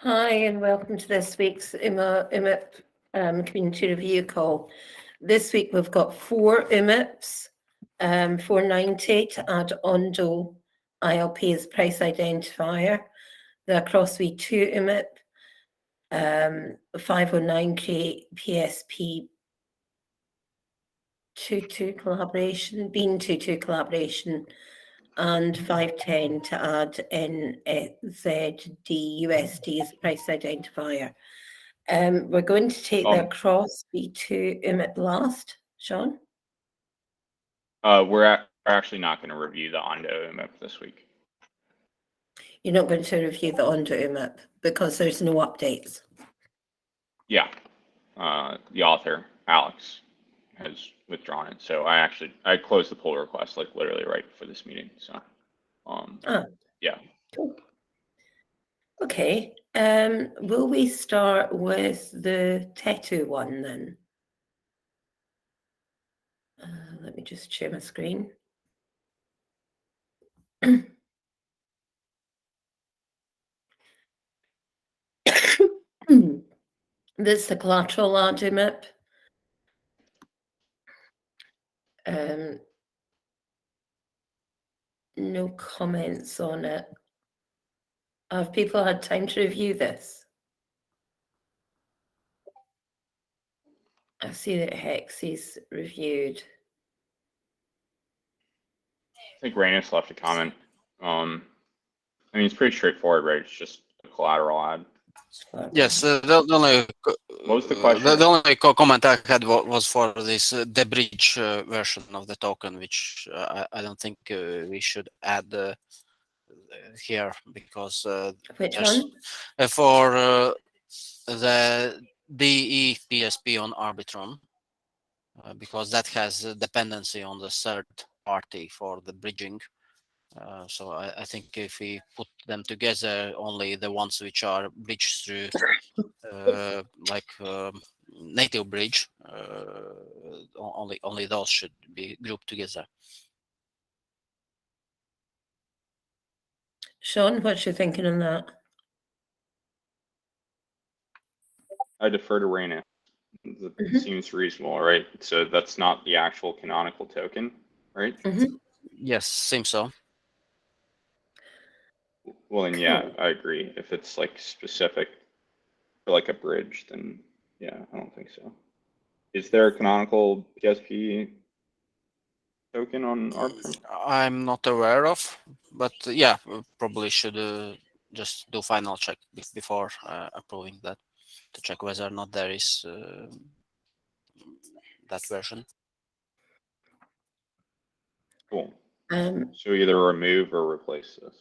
Hi, and welcome to this week's UMIP community review call. This week we've got 4 UMIPs, 490 to add Ondo ILP as price identifier, the Across V2 UMIP, 509 create PSP 22 collaboration, Bean 22 collaboration, and 510 to add NZD USD as price identifier. We're going to take the Across V2 UMIP last, Sean? We're actually not going to review the Ondo UMIP this week. You're not going to review the Ondo UMIP because there's no updates? Yeah. The author, Alex, has withdrawn it. So I closed the pull request like literally right before this meeting. So, yeah. Cool. Okay. Will we start with the Tetu one then? Let me just share my screen. This is the Collateral Laundry Map. No comments on it. Have people had time to review this? I see that Hex is reviewed. I think Rainis left a comment. I mean, it's pretty straightforward, right? It's just a collateral add. Yes, the only comment I had was for this the bridge version of the token, which I don't think we should add here because which one? For the DE PSP on Arbitrum, because that has a dependency on the third party for the bridging. So I think if we put them together, only the ones which are bridged through native bridge, only those should be grouped together. Sean, what's your thinking on that? I defer to Rainis. Seems reasonable, right? So that's not the actual canonical token, right? Yes, seems so. Well, then yeah, I agree. If it's like specific for like a bridge, then yeah, I don't think so. Is there a canonical PSP token on Arbitrum? I'm not aware of, but yeah, we probably should just do final check before approving that to check whether or not there is that version. Cool. So either remove or replace this.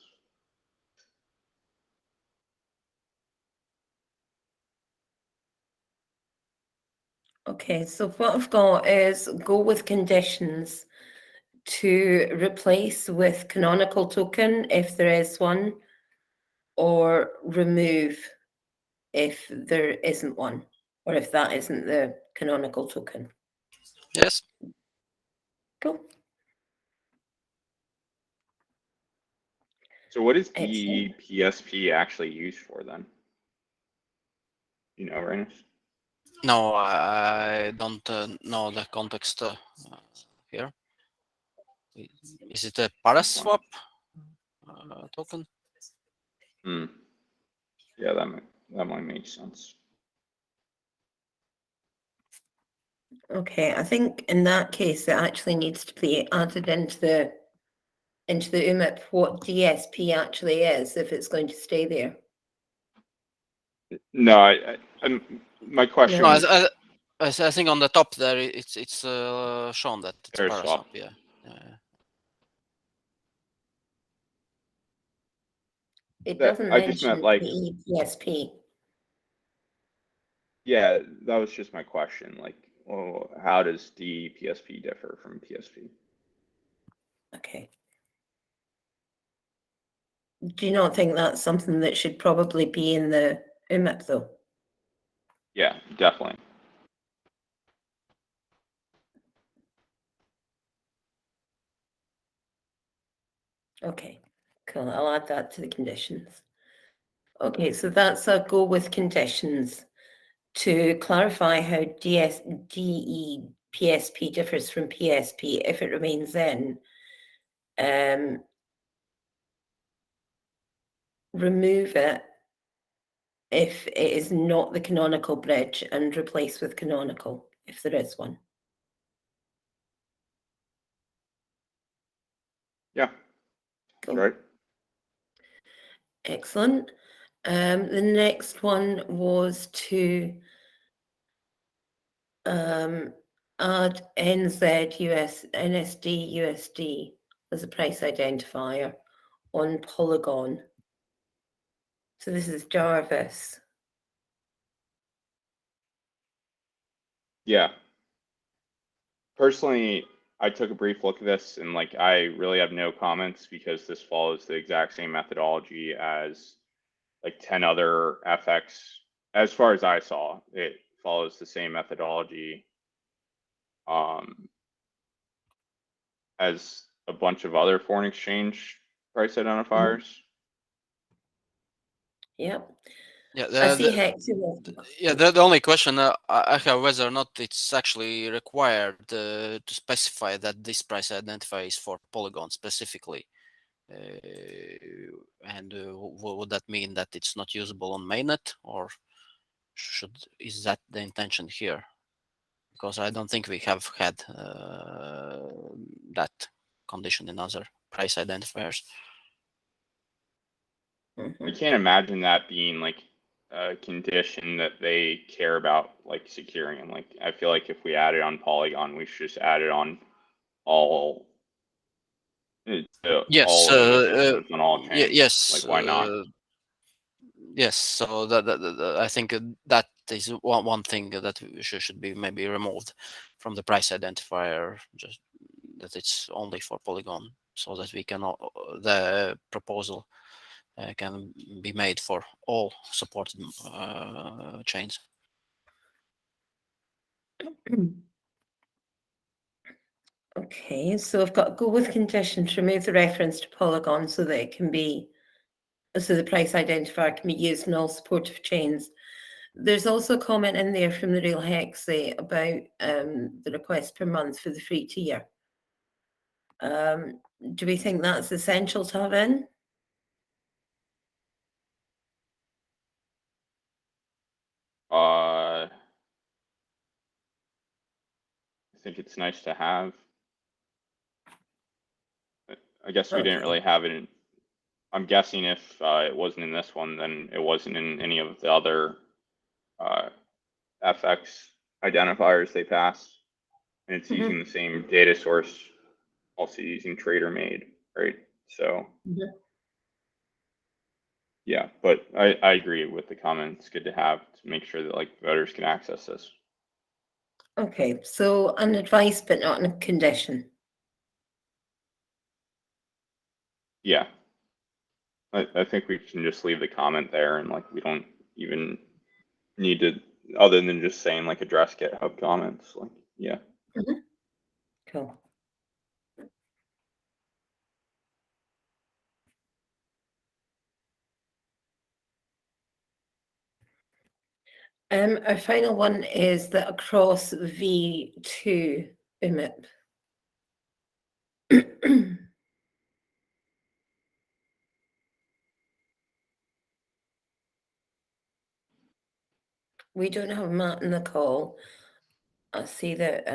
Okay, so what I've got is go with conditions to replace with canonical token if there is one, or remove if there isn't one, or if that isn't the canonical token. Yes. Cool. So what is the PSP actually used for then? You know, Rainis? No, I don't know the context here. Is it a Paraswap token? Yeah, that might make sense. Okay, I think in that case it actually needs to be added into the UMIP what DSP actually is if it's going to stay there. No, my question. No, I think on the top there it's shown that it's Paraswap. Yeah. It doesn't mention like PSP. Yeah, that was just my question. Like, well, how does the PSP differ from PSP? Okay. Do you not think that's something that should probably be in the UMIP though? Yeah, definitely. Okay, cool. I'll add that to the conditions. Okay, so that's a go with conditions. To clarify how PSP differs from PSP if it remains in, remove it if it is not the canonical bridge and replace with canonical if there is one. Yeah, Cool. right. Excellent. The next one was to add NZ NSD USD as a price identifier on Polygon. So this is Jarvis. Yeah. Personally, I took a brief look at this and like I really have no comments because this follows the exact same methodology as like 10 other FX. As far as I saw, it follows the same methodology as a bunch of other foreign exchange price identifiers. Yep. Yeah, I see Hex. the only question I have whether or not it's actually required to specify that this price identifier is for Polygon specifically. And would that mean that it's not usable on mainnet, or is that the intention here? Because I don't think we have had that condition in other price identifiers. I can't imagine that being like a condition that they care about like securing. Like I feel like if we add it on Polygon, we should just add it on all Yes, all ecosystems on all chains. yes, Like why not? yes. So I think that is one thing that should be maybe removed from the price identifier, just that it's only for Polygon, so that we can the proposal can be made for all supported chains. Okay, so I've got go with condition to remove the reference to Polygon so that it can be, so the price identifier can be used in all supportive chains. There's also a comment in there from the Real Hexy about the request per month for the free tier. Do we think that's essential to have in? I think it's nice to have. I guess we didn't Okay. really have it in, I'm guessing if it wasn't in this one, then it wasn't in any of the other FX identifiers they passed. And it's using the same data source, also using trader made, right? So yeah, but I agree with the comment. It's good to have to make sure that like voters can access this. Okay, so an advice but not a condition. Yeah. I think we can just leave the comment there and like we don't even need to, other than just saying like address GitHub comments, like yeah. Cool. Our final one is the across V2 UMIP. We don't have Matt in the call. I see that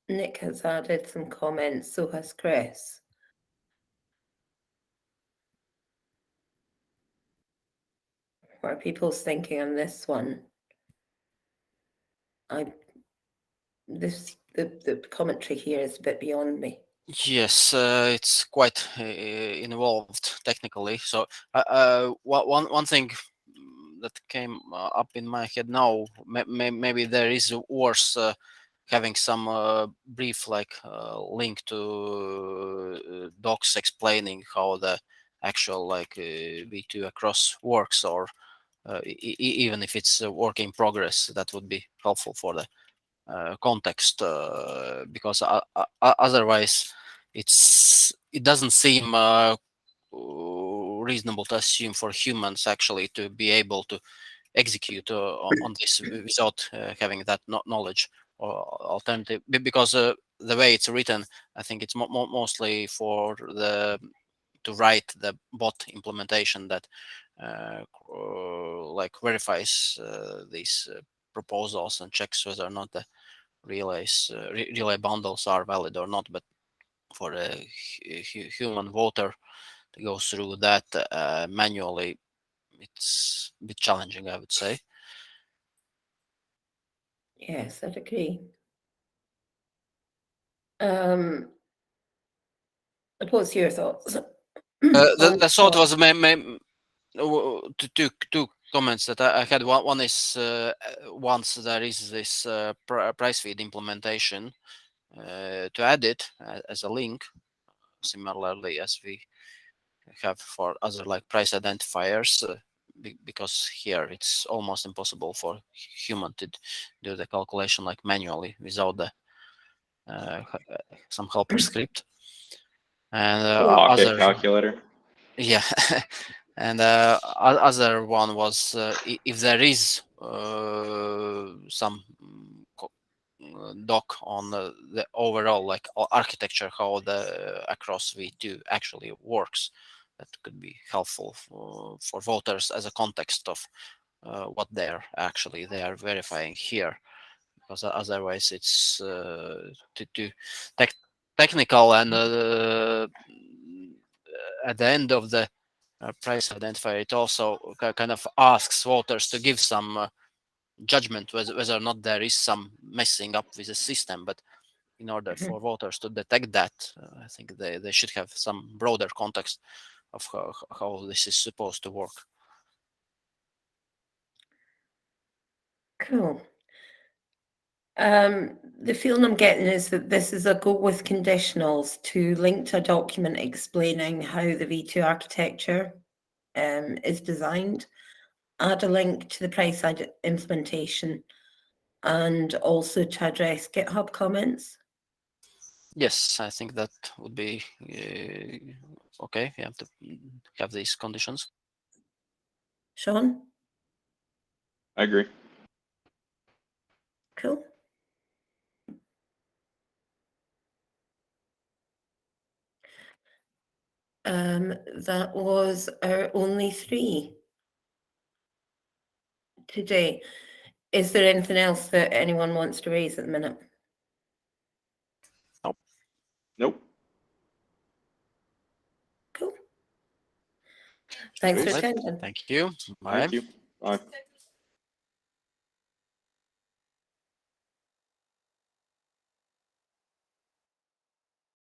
Nick has added some comments, so has Chris. What are people's thinking on this one? The commentary here is a bit beyond me. Yes, it's quite involved technically. So one thing that came up in my head now, maybe there is worse having some brief like link to docs explaining how the actual like V2 across works, or even if it's a work in progress, that would be helpful for the context, because otherwise it doesn't seem reasonable to assume for humans actually to be able to execute on this without having that knowledge or alternative, because the way it's written, I think it's mostly for to write the bot implementation that like verifies these proposals and checks whether or not the relay bundles are valid or not. But for a human voter to go through that manually, it's a bit challenging, I would say. Yes, I'd agree. What's your thoughts? The thought was two comments that I had. One is once there is this price feed implementation, to add it as a link, similarly as we have for other like price identifiers, because here it's almost impossible for human to do the calculation like manually without the some helper script. And Pocket calculator. Yeah. And other one was if there is some doc on the overall like architecture, how the across V2 actually works, that could be helpful for voters as a context of what they are verifying here, because otherwise it's too technical, and at the end of the price identifier, it also kind of asks voters to give some judgment whether or not there is some messing up with the system. But in order for voters to detect that, I think they should have some broader context of how this is supposed to work. Cool. The feeling I'm getting is that this is a go with conditionals to link to a document explaining how the V2 architecture is designed, add a link to the price side implementation, and also to address GitHub comments. Yes, I think that would be okay. You have to have these conditions. Sean? I agree. Cool. That was our only 3 today. Is there anything else that anyone wants to raise at the minute? Nope. Cool. Thanks for Great. attending. Thank you. Bye. Thank you. Bye.